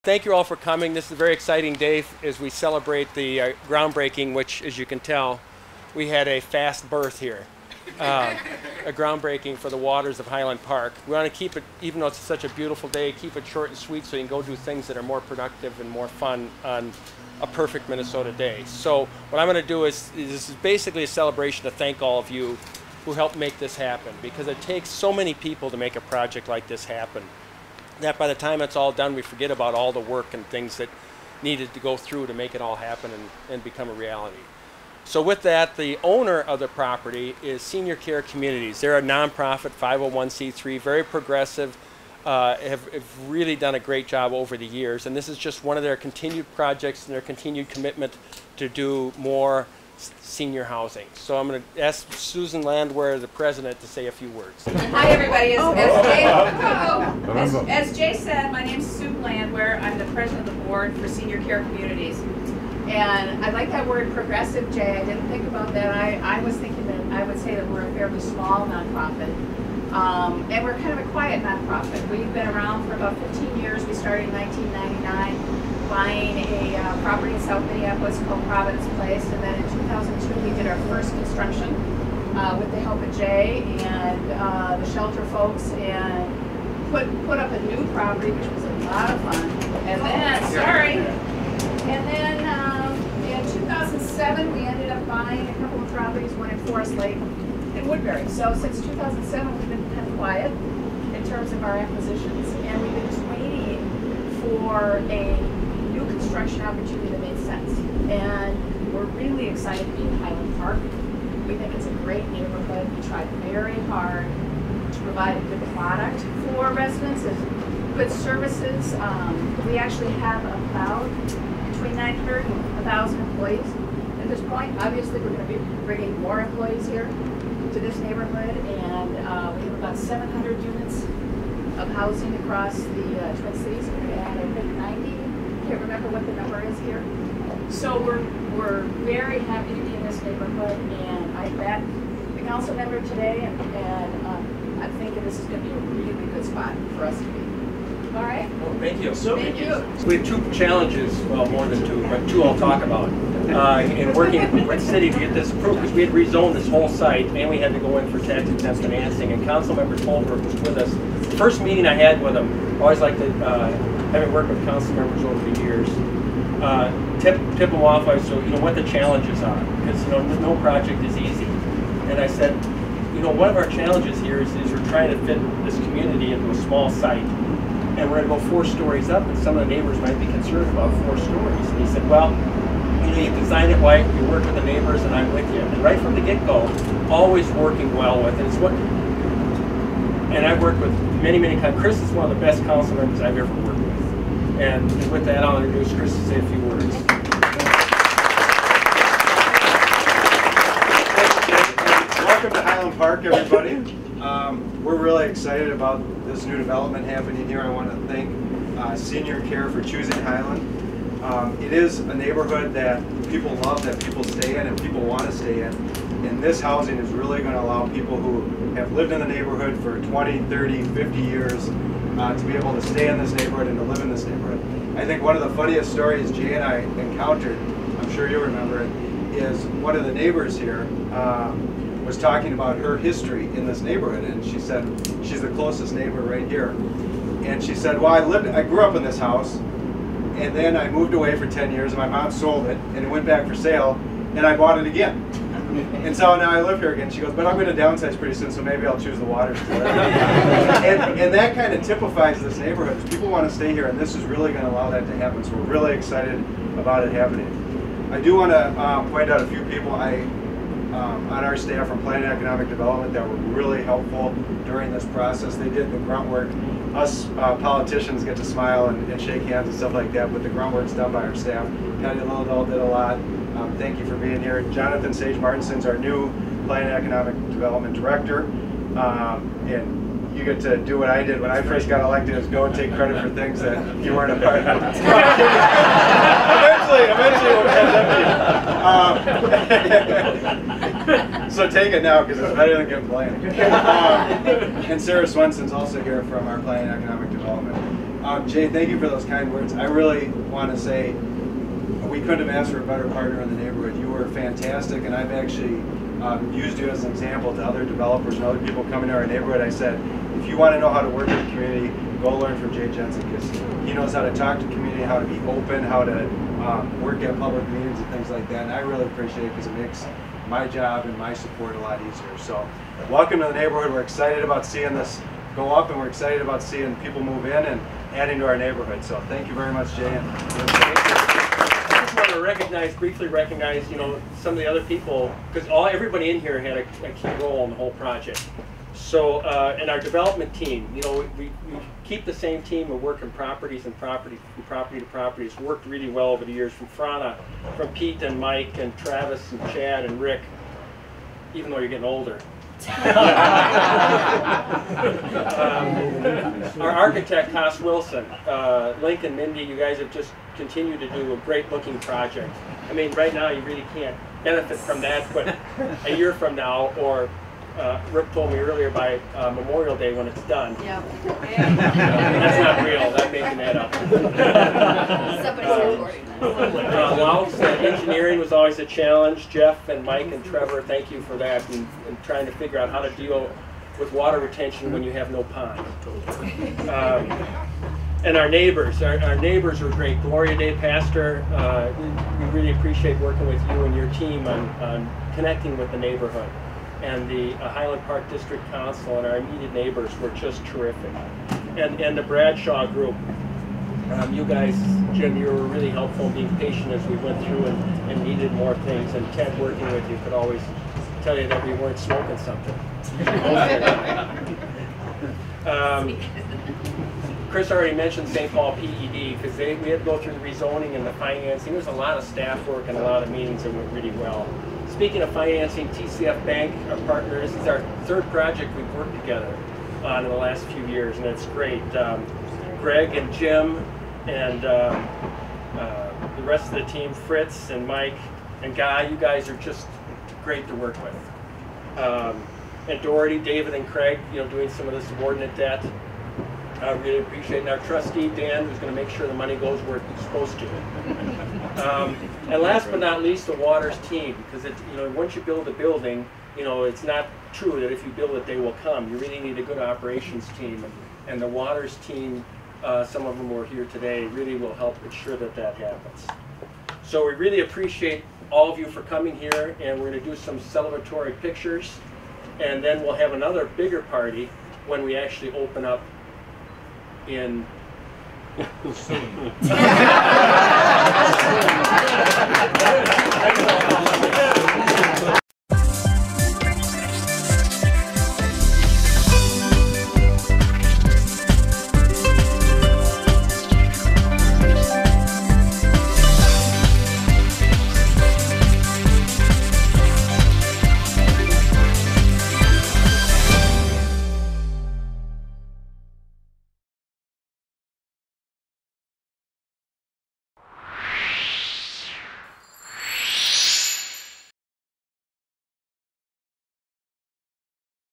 thank you all for coming. This is a very exciting day as we celebrate the groundbreaking, which, as you can tell, we had a fast birth here. A groundbreaking for the Waters of Highland Park. We want to keep it, even though it's such a beautiful day, keep it short and sweet so you can go do things that are more productive and more fun on a perfect Minnesota day. So what I'm going to do is this is basically a celebration to thank all of you who helped make this happen, because it takes so many people to make a project like this happen that by the time it's all done, we forget about all the work and things that needed to go through to make it all happen and become a reality. So with that, the owner of the property is Senior Care Communities. They're a nonprofit 501c3, very progressive, have really done a great job over the years. And this is just one of their continued projects and their continued commitment to do more senior housing. So I'm going to ask Susan Landwehr, the president, to say a few words. Hi everybody. As Jay said, my name is Sue Landwehr. I'm the president of the board for Senior Care Communities. And I like that word progressive, Jay. I didn't think about that. I was thinking that I would say that we're a fairly small nonprofit. And we're kind of a quiet nonprofit. We've been around for about 15 years. We started in 1999 buying a property in South Minneapolis called Providence Place. And then in 2002 we did our first construction with the help of Jay and the shelter folks, and put up a new property, which was a lot of fun. And then, And then in 2007, we ended up buying a couple of properties, one in Forest Lake and Woodbury. So since 2007, we've been kind of quiet in terms of our acquisitions, and we've been just waiting for a new construction opportunity that made sense. And we're really excited to be in Highland Park. We think it's a great neighborhood. We tried very hard to provide a good product for residents and good services. We actually have about between 900 and 1,000 employees at this point. Obviously, we're going to be bringing more employees here to this neighborhood, and we have about 700 units of housing across the Twin Cities. We're going to add, I think, 90. Can't remember what the number is here. So we're very happy to be in this neighborhood, and I met the council member today, and I'm thinking this is going to be a really good spot for us to be. All right. Well, thank you. Thank you. We have two challenges, well, more than two, but two I'll talk about. In working with the city to get this approved, because we had rezoned this whole site, and we had to go in for tax-exempt financing, and Councilmember Tolbert was with us. The first meeting I had with him, I always like to, having worked with council members over the years, tip them off as to, what the challenges are, because, no project is easy. And I said, one of our challenges here is we're trying to fit this community into a small site. And we're going to go 4 stories up, and some of the neighbors might be concerned about 4 stories. And he said, well, you design it right, you work with the neighbors, and I'm with you. And right from the get-go, always working well with it. And I've worked with many, many times. Chris is one of the best council members I've ever worked with. And with that, I'll introduce Chris to say a few words. Welcome to Highland Park, everybody. We're really excited about this new development happening here. I want to thank Senior Care for choosing Highland. It is a neighborhood that people love, that people stay in, and people want to stay in. And this housing is really going to allow people who have lived in the neighborhood for 20, 30, 50 years to be able to stay in this neighborhood and to live in this neighborhood. I think one of the funniest stories Jay and I encountered, I'm sure you remember it, is one of the neighbors here was talking about her history in this neighborhood, and she said she's the closest neighbor right here. And she said, well, I grew up in this house, and then I moved away for 10 years, and my mom sold it, and it went back for sale, and I bought it again. And so now I live here again. She goes, but I'm going to downsize pretty soon, so maybe I'll choose the Waters. and that kind of typifies this neighborhood. People want to stay here, and this is really going to allow that to happen, so we're really excited about it happening. I do want to point out a few people on our staff from Planning and Economic Development that were really helpful during this process. They did the grunt work. Us politicians get to smile and shake hands and stuff like that, but the grunt work's done by our staff. Patty Lilledal did a lot. Thank you for being here. Jonathan Sage Martinson's our new Planning and Economic Development Director. And you get to do what I did when I first got elected, is go and take credit for things that you weren't a part of. Eventually we'll have that. So take it now, because it's better than getting blamed. And Sarah Swenson's also here from our Planning and Economic Development. Jay, thank you for those kind words. I really want to say we couldn't have asked for a better partner in the neighborhood. You were fantastic, and I've actually used you as an example to other developers and other people coming to our neighborhood. I said, if you want to know how to work with the community, go learn from Jay Jensen, because he knows how to talk to the community, how to be open, how to work at public meetings and things like that. And I really appreciate it because it makes my job and my support a lot easier. So welcome to the neighborhood. We're excited about seeing this go up, and we're excited about seeing people move in and adding to our neighborhood. So thank you very much, Jay. I just want to briefly recognize, some of the other people, because everybody in here had a key role in the whole project. So, and our development team, we keep the same team of working properties and property to property. It's worked really well over the years, from Pete and Mike and Travis and Chad and Rick, even though you're getting older. Our architect, Haas Wilson, Lincoln, Mindy, you guys have just continued to do a great looking project. I mean, right now you really can't benefit from that, but a year from now, or Rick told me earlier, by Memorial Day when it's done. Yeah. That's not real. I'm making that up. Somebody's recording that. Louds, engineering was always a challenge. Jeff and Mike and Trevor, thank you for that, and trying to figure out how to deal with water retention when you have no pond. And our neighbors were great. Gloria Day, Pastor, we really appreciate working with you and your team on connecting with the neighborhood. And the Highland Park District Council and our immediate neighbors were just terrific. And the Bradshaw group, you guys, Jim, you were really helpful in being patient as we went through and needed more things. And Ted, working with you, could always tell you that we weren't smoking something. Chris already mentioned St. Paul PED, because we had to go through the rezoning and the financing. There's a lot of staff work and a lot of meetings that went really well. Speaking of financing, TCF Bank, our partner, this is our third project we've worked together on in the last few years, and it's great. Greg and Jim and the rest of the team, Fritz and Mike and Guy, you guys are just great to work with. And Doherty, David and Craig, doing some of the subordinate debt. I really appreciate it. And our trustee, Dan, who's going to make sure the money goes where it's supposed to. And last but not least, the Waters team, because once you build a building, it's not true that if you build it, they will come. You really need a good operations team. And the Waters team, some of them were here today, really will help ensure that that happens. So we really appreciate all of you for coming here, and we're going to do some celebratory pictures. And then we'll have another bigger party when we actually open up in soon.